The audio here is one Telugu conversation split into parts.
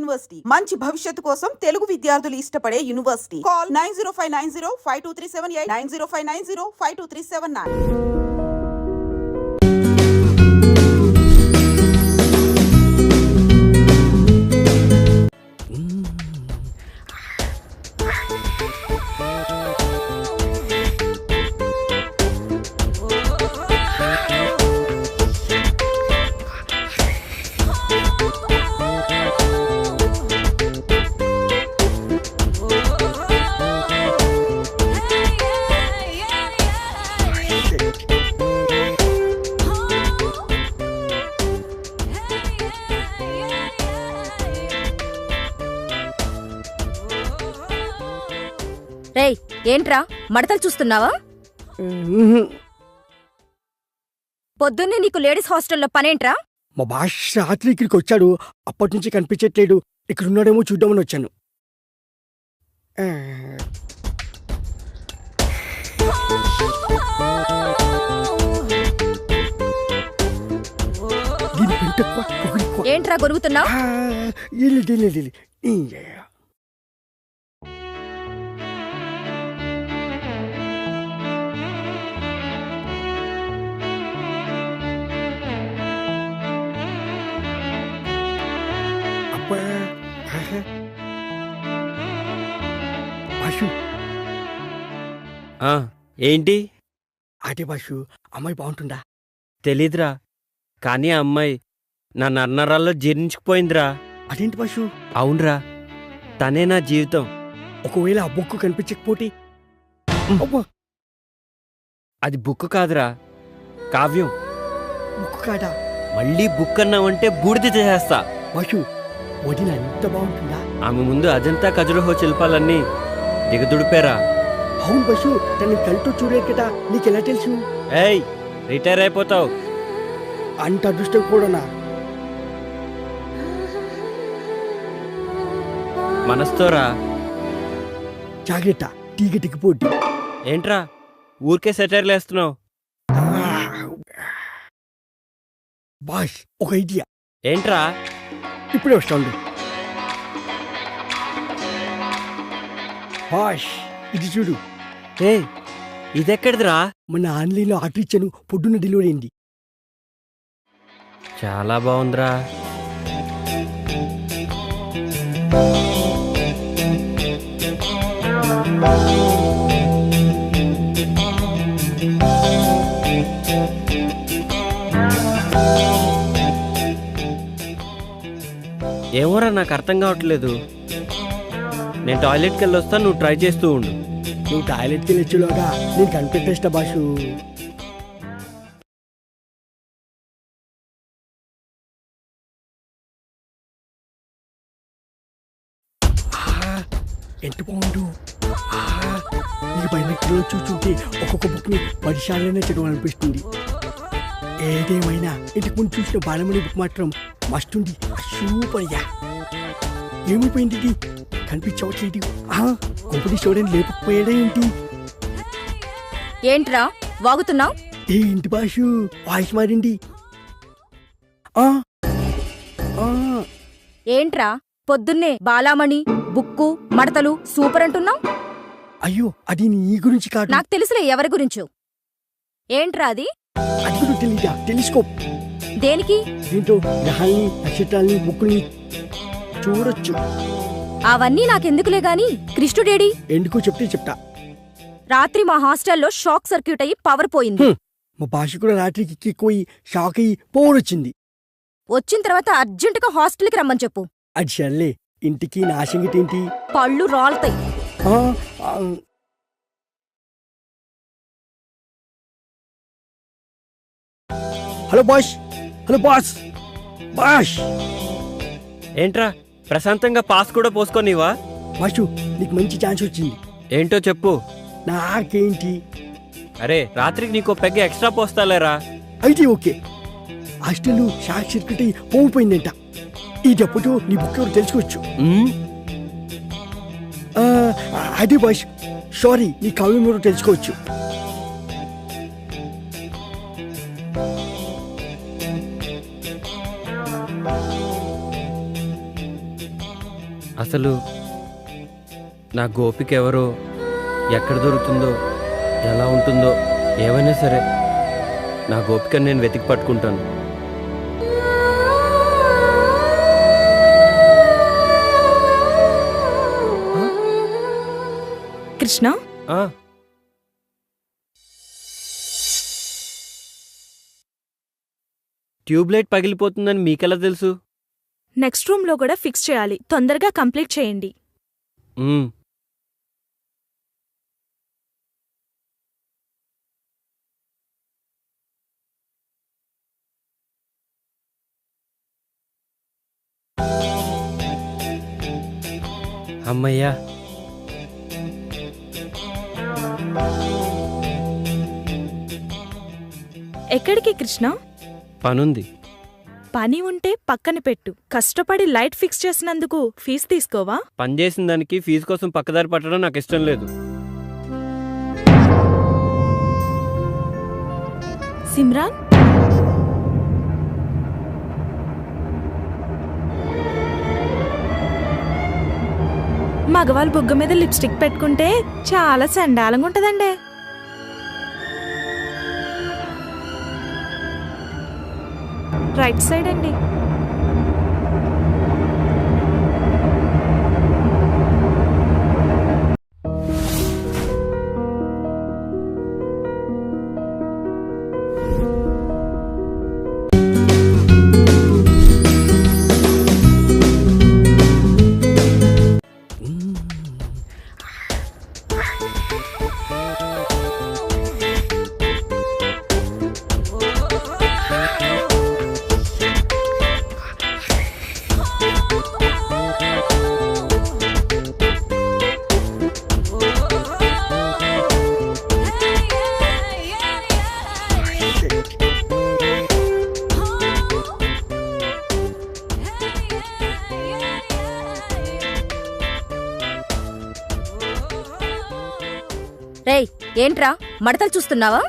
యూనివర్సిటీ మంచి భవిష్యత్తు కోసం తెలుగు విద్యార్థులు ఇష్టపడే యూనివర్సిటీ. కాల్ 9059052378 9059052379. రేయ్, ఏంట్రా మడతలు చూస్తున్నావా? పొద్దున్నే నీకు లేడీస్ హాస్టల్లో పనేంట్రా? మా బాష్ రాత్రి ఇక్కడికి వచ్చాడు. అప్పటి నుంచి కనిపించట్లేడు. ఇక్కడ ఉన్నాడేమో చూద్దామని వచ్చాను. ఏంట్రా గొరుగుతున్నావు? ఏంటి? అదే బాషు, అమ్మాయి బాగుంటుందా? తెలీదురా, కానీ ఆ అమ్మాయి నా నర్నరాల్లో జీర్ణించుకుపోయిందిరా. అదేంటి బాషు? అవునరా, తనే నా జీవితం. ఒకవేళ ఆ బుక్ కనిపించకపోతే? అది బుక్ కాదురా, కావ్యం. బుక్ కాదా? మళ్ళీ బుక్ అన్నావంటే బూడిద చేసేస్తా. బాషు, వదిన ఎంత బాగుంటుందా? ఆమె ముందు అజంతా ఖజురహో శిల్పాలన్నీ దిగదుడిపేరా. అవును బస్సు, తను కళ్ళతో చూడలేదు కదా, నీకెలా తెలుసు? ఏయ్, రిటైర్ అయిపోతావు. అంత అదృష్టం కూడానా? మనస్తోరా. జాగ్రత్త, టీగటికి పోటీ. ఏంట్రా ఊరికే సెటైర్లు వేస్తున్నావు? బాష్, ఒక ఐడియా. ఏంట్రా? ఇప్పుడే వస్తాను. బాష్, ఇది చూడు. ఏ, ఇదెక్కడిదిరా? మొన్న ఆన్లైన్లో ఆర్డర్ ఇచ్చాను, పొద్దున్న డెలివరీ అయింది. చాలా బాగుందిరా. ఏమోరా, నాకు అర్థం కావట్లేదు. నేను టాయిలెట్కి వెళ్ళి వస్తాను, నువ్వు ట్రై చేస్తూ ఉండు. నువ్వు టాయిలెట్కి వెళ్ళొచ్చులోగా నేను కనిపెట్టేస్తా బాషు. ఎంత బాగుండు. ఈ బైనెక్లో చూస్తుంటే ఒక్కొక్క బుక్ని 10 సార్లైనా చదవాలనిపిస్తుంది. ఏదేమైనా ఇంటికి ముందు చూసిన బాలమణి బుక్ మాత్రం మస్తుంది. సూపర్ యా. ఏమైపోయింది ఇది? కనిపించవట్లేదు. కొంపటి చూడని లేకపోయాడే ఏంటి? ఏంట్రా వాగుతున్నావు? ఏంటి బాషు, వాయిస్ మారింది. ఏంట్రా పొద్దున్నే బాలామణి బుక్కు మడతలు సూపర్ అంటున్నావు? అయ్యో, అది నీ గురించి కాదు. నాకు తెలుసులే ఎవరి గురించో. ఏంట్రా అది? అది కూడా తెలీదా? టెలిస్కోప్. దేనికి? దీంతో గ్రహాల్ని, నక్షత్రాల్ని, బుక్కుల్ని చూడొచ్చు. అవన్నీ నాకెందుకులే గాని కృష్ణుడేడి? ఎందుకో చెప్తే చెప్తా. రాత్రి మా హాస్టల్లో షాక్ సర్క్యూట్ అయ్యి పవర్ పోయింది. మా భాష కూడా రాత్రికి ఎక్కిపోయి షాక్ అయ్యి పోవడొచ్చింది. వచ్చిన తర్వాత అర్జెంటుగా హాస్టల్కి రమ్మని చెప్పు. అది సర్లే, ఇంటికి నా సంగతి ఏంటి? పళ్ళు రాలుతాయి. Hello Bosch, hello boss. Bosch, ఏంట్రా ప్రశాంతంగా పాస్ కూడా పోసుకోనివా? బాషు, నీకు మంచి ఛాన్స్ వచ్చింది. ఏంటో చెప్పు. నాకేంటి? అరే, రాత్రికి నీకో పెగ్గ ఎక్స్ట్రా పోస్తాలేరా. అయితే ఓకే. హాస్టల్ షాక్ సర్క్యూట్ అయ్యి పోయిపోయిందంట. ఈ దెబ్బతో నీ బుక్ ఎవరు తెలుసుకోవచ్చు. అదే బాష్, సారీ, నీ కావ్యం ఎవరు తెలుసుకోవచ్చు. అసలు నా గోపిక ఎవరో, ఎక్కడ దొరుకుతుందో, ఎలా ఉంటుందో ఏమైనా సరే నా గోపికని నేను వెతికి పట్టుకుంటాను. కృష్ణ, ఆ, ట్యూబ్లైట్ పగిలిపోతుందని మీకెలా తెలుసు? నెక్స్ట్ రూమ్లో కూడా ఫిక్స్ చేయాలి. తొందరగా కంప్లీట్ చేయండి. మ్మ్. అమ్మయ్యా, ఎక్కడికి కృష్ణ? పనుంది. పని ఉంటే పక్కన పెట్టు. కష్టపడి లైట్ ఫిక్స్ చేసినందుకు ఫీజు తీసుకోవా? పని చేసిన దానికి ఫీజు కోసం పక్కదారి పట్టడం నాకు ఇష్టం లేదు. సిమ్రాన్, మగవాళ్ళు బుగ్గ మీద లిప్స్టిక్ పెట్టుకుంటే చాలా చండాలంగా ఉంటదండి. రైట్ సైడ్ అండి. రేయ్, ఏంట్రా మడతలు చూస్తున్నావా?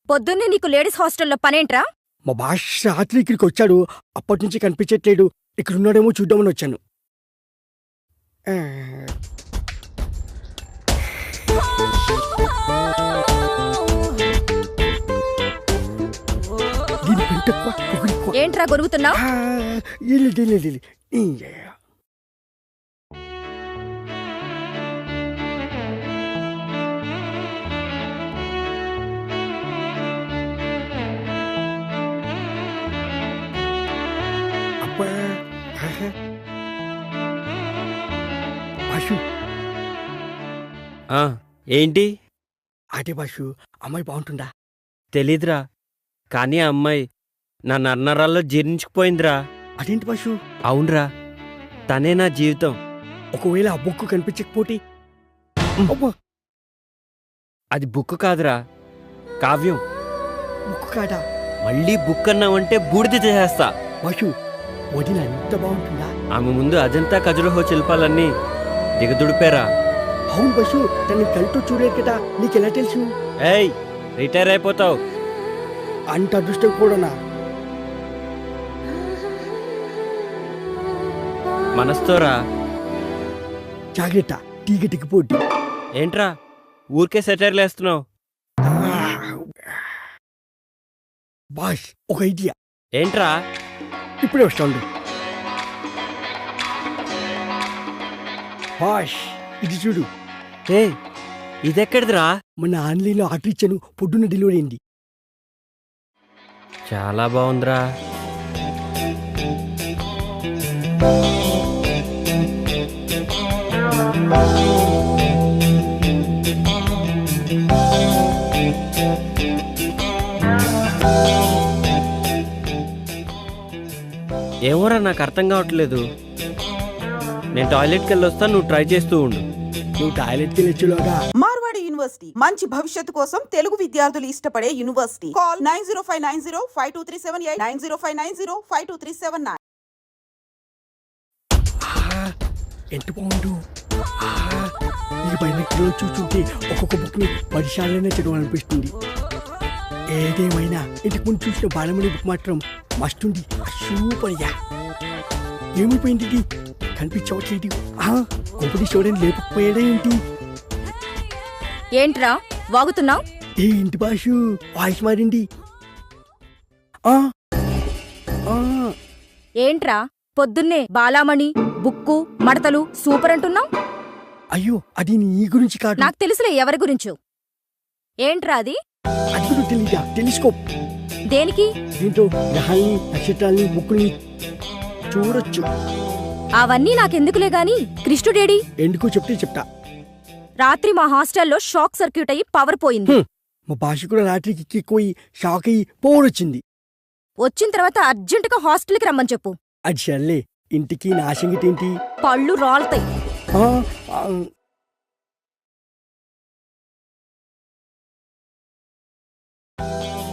పొద్దున్నే నీకు లేడీస్ హాస్టల్లో పనేంట్రా? మా భాష రాత్రి ఇక్కడికి వచ్చాడు, అప్పటి నుంచి కనిపించట్లేడు. ఇక్కడ ఉన్నాడేమో చూద్దామని వచ్చాను. దీని పెంట ఎక్కువ, పొగరు ఎక్కువ. ఏంట్రా గొరుగుతున్నావు? లేదు. బాషు, ఆ, ఏంటి? అదే బాషు, అమ్మాయి బాగుంటుందా? తెలీదురా, కానీ ఆ అమ్మాయి నా నర్నరాల్లో జీర్ణించుకుపోయిందిరా. అదేంటి బాషు? అవునరా, తనే నా జీవితం. ఒకవేళ ఆ బుక్ కనిపించకపోతే? అబ్బా, అది బుక్ కాదురా, కావ్యం. బుక్ కాదా? మళ్ళీ బుక్ అన్నావంటే బూడిద చేసేస్తా. బాషు, వదిన ఎంత బాగుంటుందా? ఆమె ముందు అజంతా ఖజురహో శిల్పాలన్నీ దిగదుడిపేరా. అవును బాషు, తనని కళ్ళతో చూడలేదు కదా, నీకెలా తెలుసు? ఏయ్, రిటైర్ అయిపోతావు. అంత అదృష్టం కూడానా? మనస్తోరా. జాగ్రత్త, టీగటికి పోటీ. ఏంట్రా ఊరికే సెటైర్లు వేస్తున్నావు? బాష్, ఒక ఐడియా. ఏంట్రా? ఇప్పుడే వస్తాడు. బాష్, ఇది చూడు. ఏ, ఇదెక్కడిదిరా? మన ఆన్లైన్లో ఆర్డర్ ఇచ్చాను, పొద్దున్న డెలివరీ అయింది. చాలా బాగుందిరా. ఏమోరా, నాకు అర్థం కావట్లేదు. నేను టాయిలెట్కి వెళ్ళి వస్తాను, నువ్వు ట్రై చేస్తూ ఉండు. నువ్వు టాయిలెట్కి వెళ్ళొచ్చులోగా. మార్వాడి యూనివర్సిటీ మంచి భవిష్యత్తు కోసం తెలుగు విద్యార్థులు ఇష్టపడే యూనివర్సిటీ. కాల్ 9059052378 9059052379. ఎంత బాగుండు. ఈ పైన చూస్తుంటే ఒక్కొక్క బుక్ని 10 సార్లైనా చదవాలనిపిస్తుంది. ఏదేమైనా ఇంటికి ముందు చూసిన బాలమణి బుక్ మాత్రం మస్తుంది. సూపర్ యా. ఏమైపోయింది ఇది? కనిపించవట్లేదు. కొంపటి చూడని లేకపోయాడే ఏంటి? ఏంట్రా వాగుతున్నావ్? ఏంటి బాషు వాయిస్ మారింది? ఆ ఆ ఏంట్రా పొద్దున్నే బాలామణి బుక్కు మడతలు సూపర్ అంటున్నావ్? అయ్యో అది నీ గురించి కాదు. నాకు తెలుసులే ఎవరి గురించో. ఏంట్రా అది? అది కూడా తెలీదా? టెలిస్కోప్. దేనికి? దీంతో గ్రహాల్ని నక్షత్రాల్ని బుక్కుల్ని చూడొచ్చు. అవన్నీ నాకెందుకులే గాని కృష్ణుడేడి? ఎందుకో చెప్తే చెప్తా. రాత్రి మా హాస్టల్లో షాక్ సర్క్యూట్ అయ్యి పవర్ పోయింది. మా భాష కూడా రాత్రికి ఎక్కిపోయి షాక్ అయ్యి పోరొచ్చింది. వచ్చిన తర్వాత అర్జెంటుగా హాస్టల్కి రమ్మని చెప్పు. అది సర్లే, ఇంటికి నా సంగతి ఏంటి? పళ్ళు రాలుతాయి. ఆ, ఆ,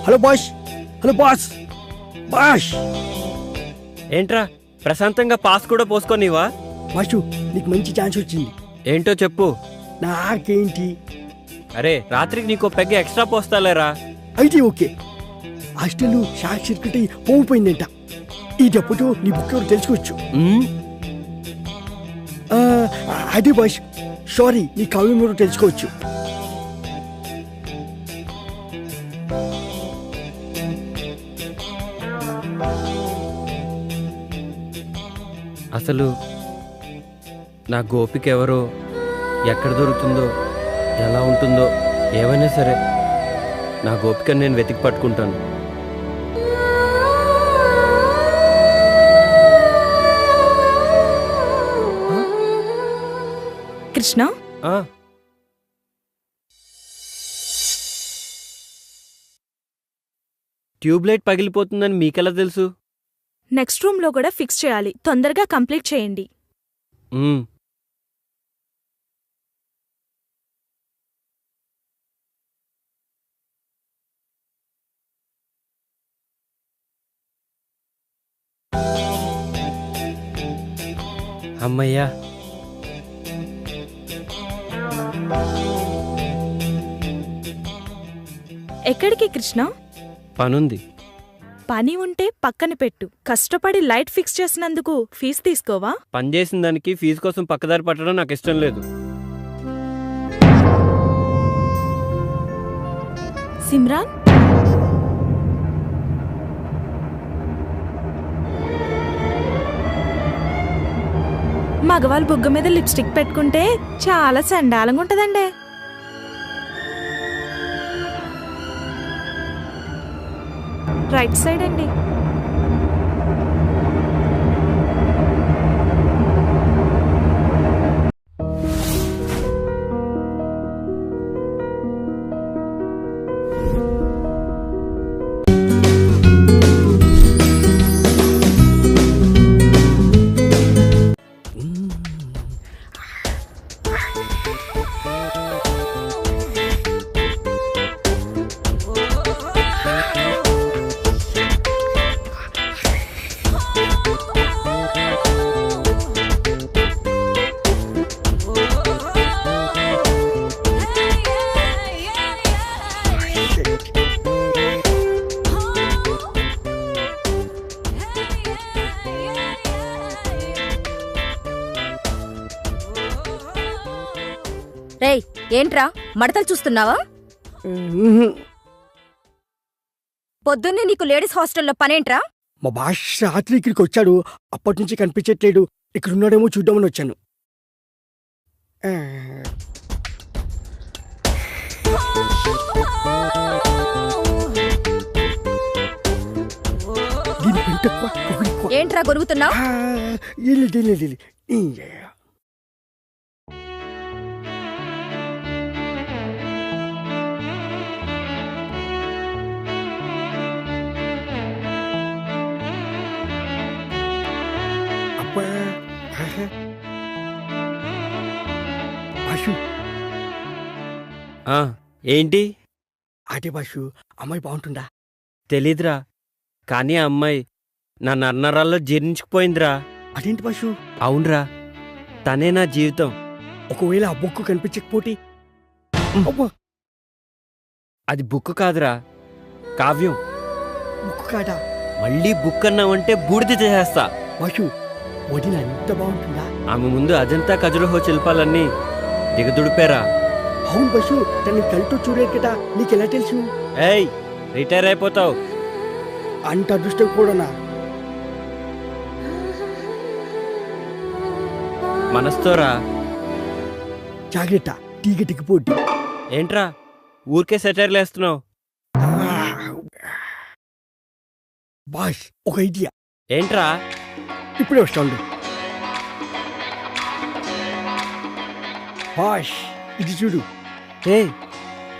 hello Bosch. Hello boss. Bosch ఏంట్రా ప్రశాంతంగా పాస్ కూడా పోసుకోనివా? బాషు నీకు మంచి ఛాన్స్ వచ్చింది. ఏంటో చెప్పు. నాకేంటి? అరే రాత్రికి నీకో పెగ్గ ఎక్స్ట్రా పోస్తాలేరా. అయితే ఓకే. హాస్టల్ షాక్ సర్క్యూట్ అయ్యి పోయిపోయిందంట. ఈ దెబ్బతో నీ బుక్ ఎవరు తెలుసుకోవచ్చు. అదే బాష్, సారీ, నీ కావ్యం ఎవరు తెలుసుకోవచ్చు. అసలు నా గోపిక ఎవరో, ఎక్కడ దొరుకుతుందో, ఎలా ఉంటుందో ఏమైనా సరే నా గోపికను నేను వెతికి పట్టుకుంటాను. కృష్ణ, ట్యూబ్లైట్ పగిలిపోతుందని మీకెలా తెలుసు? నెక్స్ట్ రూమ్లో కూడా ఫిక్స్ చేయాలి. తొందరగా కంప్లీట్ చేయండి. అమ్మయ్యా. ఎక్కడికి కృష్ణ? పనుంది. పని ఉంటే పక్కన పెట్టు. కష్టపడి లైట్ ఫిక్స్ చేసినందుకు ఫీజు తీసుకోవా? పని చేసిన దానికి ఫీజు కోసం పక్కదారి పట్టడం నాకు ఇష్టం లేదు. సిమ్రాన్, మగవాళ్ళు బుగ్గ మీద లిప్స్టిక్ పెట్టుకుంటే చాలా చండాలంగా ఉంటదండి. రైట్ సైడ్ అండి. రేయ్, ఏంట్రా మడతలు చూస్తున్నావా? పొద్దున్నే నీకు లేడీస్ హాస్టల్లో పనేంట్రా? మా భాష రాత్రి ఇక్కడికి వచ్చాడు. అప్పటి నుంచి కనిపించట్లేడు. ఇక్కడ ఉన్నాడేమో చూద్దామని వచ్చాను. దీని పెంట ఎక్కువ, పొగరు ఎక్కువ. ఏంట్రా గొరుగుతున్నావు? లేదు. బాషు, ఏంటి? అదే బాషు, అమ్మాయి బాగుంటుందా? తెలీదురా, కానీ ఆ అమ్మాయి నా నర్నరాల్లో జీర్ణించుకుపోయిందిరా. అదేంటి బాషు? అవునరా, తనే నా జీవితం. ఒకవేళ ఆ బుక్ కనిపించకపోతే? అది బుక్ కాదురా, కావ్యం. బుక్ కాట. మళ్ళీ బుక్ అన్నావంటే బూడిద చేసేస్తా. బాసు వదిన అంత బాగుంటుందా? ఆమె ముందు అజంతా ఖజురహో శిల్పాలన్నీ దిగదుడిపారా. అవును బాసు, తనని కళ్ళతో చూడలేదు కదా, నీకెలా తెలుసు? ఏయ్, రిటైర్ అయిపోతావు. అంత అదృష్టం కూడానా? మనస్తోరా. జాగ్రత్త, టీగటికి పోటీ. ఏంట్రా ఊరికే సెటైర్లు వేస్తున్నావు? బాస్, ఒక ఐడియా. ఏంట్రా? ఇప్పుడే వస్తాడు. బాస్, ఇది చూడు. ఏ,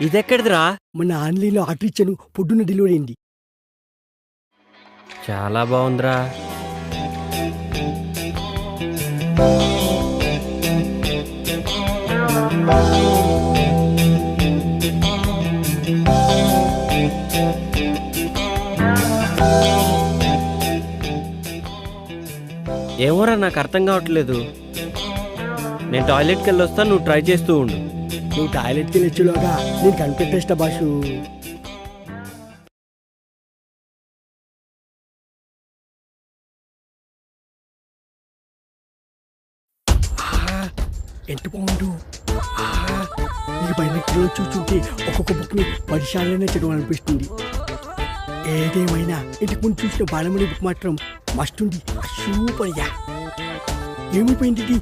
ఇదెక్కడిదిరా? మన ఆన్లైన్లో ఆర్డర్ ఇచ్చాను, పొద్దున్న డెలివరీ అయింది. చాలా బాగుందిరా. ఏమోరా, నాకు అర్థం కావట్లేదు. నేను టాయిలెట్కి వెళ్ళి వస్తాను, నువ్వు ట్రై చేస్తూ ఉండు. నువ్వు టాయిలెట్కి వెళ్ళొచ్చులోగా నేను కనిపెట్టేస్తా బాసు. ఎంత బాగుండు. ఈ పైన చూస్తుంటే ఒక్కొక్క బుక్ని 10 సార్లైనా చదవాలనిపిస్తుంది. ఏదేమైనా ఇంటికి ముందు చూసిన బాలమణి బుక్ మాత్రం మస్తుంది. సూపర్ యా. ఏమైపోయింది ఇది?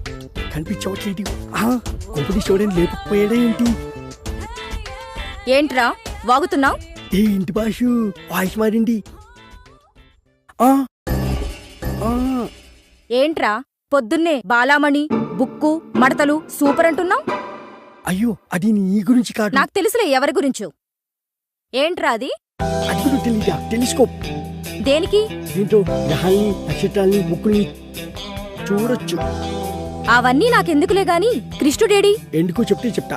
కనిపించవట్లేదు. కొంపటి చూడని లేకపోయాడా ఏంటి? ఏంట్రా వాగుతున్నావు? ఏంటి బాసు, వాయిస్ మారింది. ఏంట్రా పొద్దున్నే బాలామణి బుక్కు మడతలు సూపర్ అంటున్నావు? అయ్యో, అది నీ గురించి కాదు. నాకు తెలుసులే ఎవరి గురించో. ఏంట్రా అది? అది కూడా తెలీదా? టెలిస్కోప్. దేనికి? దీంతో గ్రహాల్ని, నక్షత్రాల్ని, బుక్కుల్ని చూడొచ్చు. అవన్నీ నాకెందుకులే గాని కృష్ణుడేడి? ఎందుకో చెప్తే చెప్తా.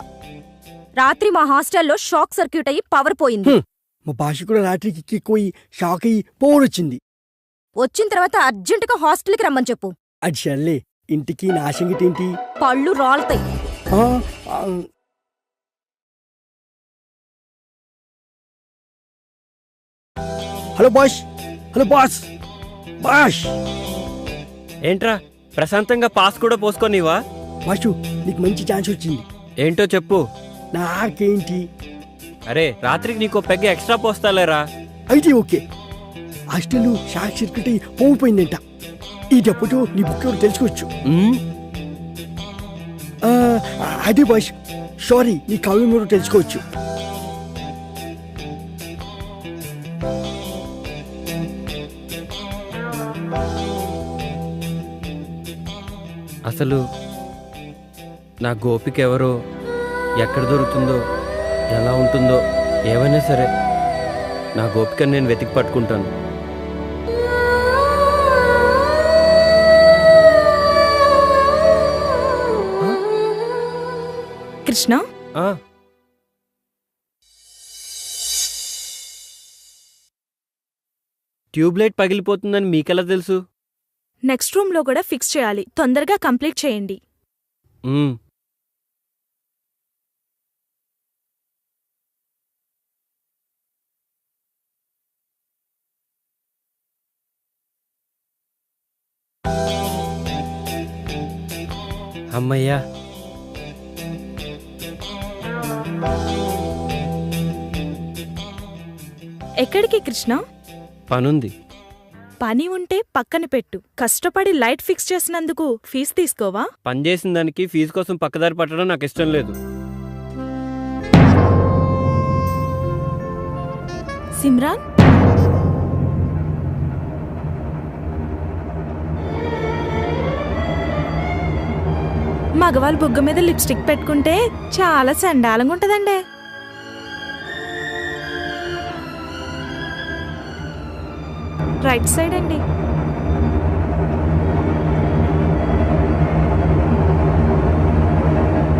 రాత్రి మా హాస్టల్లో షాక్ సర్క్యూట్ అయ్యి పవర్ పోయింది. మా భాష కూడా రాత్రికి ఎక్కిపోయి షాక్ అయ్యి పోరొచ్చింది. వచ్చిన తర్వాత అర్జెంటుగా హాస్టల్కి రమ్మని చెప్పు. అది సర్లే, ఇంటికి నా సంగతి ఏంటి? పళ్ళు రాలుతాయి. Hello boss, hello boss. Boss ఏంట్రా ప్రశాంతంగా పాస్ కూడా పోసుకోనివా? బాసు, నీకు మంచి ఛాన్స్ వచ్చింది. ఏంటో చెప్పు. నాకేంటి? అరే, రాత్రికి నీకో పెగ్గ ఎక్స్ట్రా పోస్తాలేరా. అయితే ఓకే. హాస్టల్ షాక్ సర్క్యూట్ అయ్యి పోయిపోయిందంట. ఈ డబ్బుతో నీ బుక్ ఎవరు తెలుసుకోవచ్చు. అదే బాస్, సారీ, నీ కావ్యం ఎవరు తెలుసుకోవచ్చు. అసలు నా గోపిక ఎవరో, ఎక్కడ దొరుకుతుందో, ఎలా ఉంటుందో, ఏమైనా సరే నా గోపికను నేను వెతికి పట్టుకుంటాను. కృష్ణ, ట్యూబ్లైట్ పగిలిపోతుందని మీకెలా తెలుసు? నెక్స్ట్ రూమ్లో కూడా ఫిక్స్ చేయాలి. తొందరగా కంప్లీట్ చేయండి. అమ్మయ్యా. ఎక్కడికి కృష్ణ? పనుంది. పని ఉంటే పక్కన పెట్టు. కష్టపడి లైట్ ఫిక్స్ చేసినందుకు ఫీజు తీసుకోవా? పని చేసిన దానికి ఫీజు కోసం పక్కదారి పట్టడం నాకు ఇష్టం లేదు. సిమ్రాన్, మగవాళ్ళు బుగ్గ మీద లిప్స్టిక్ పెట్టుకుంటే చాలా చండాలంగా ఉంటదండి. రైట్ సైడ్ అండి.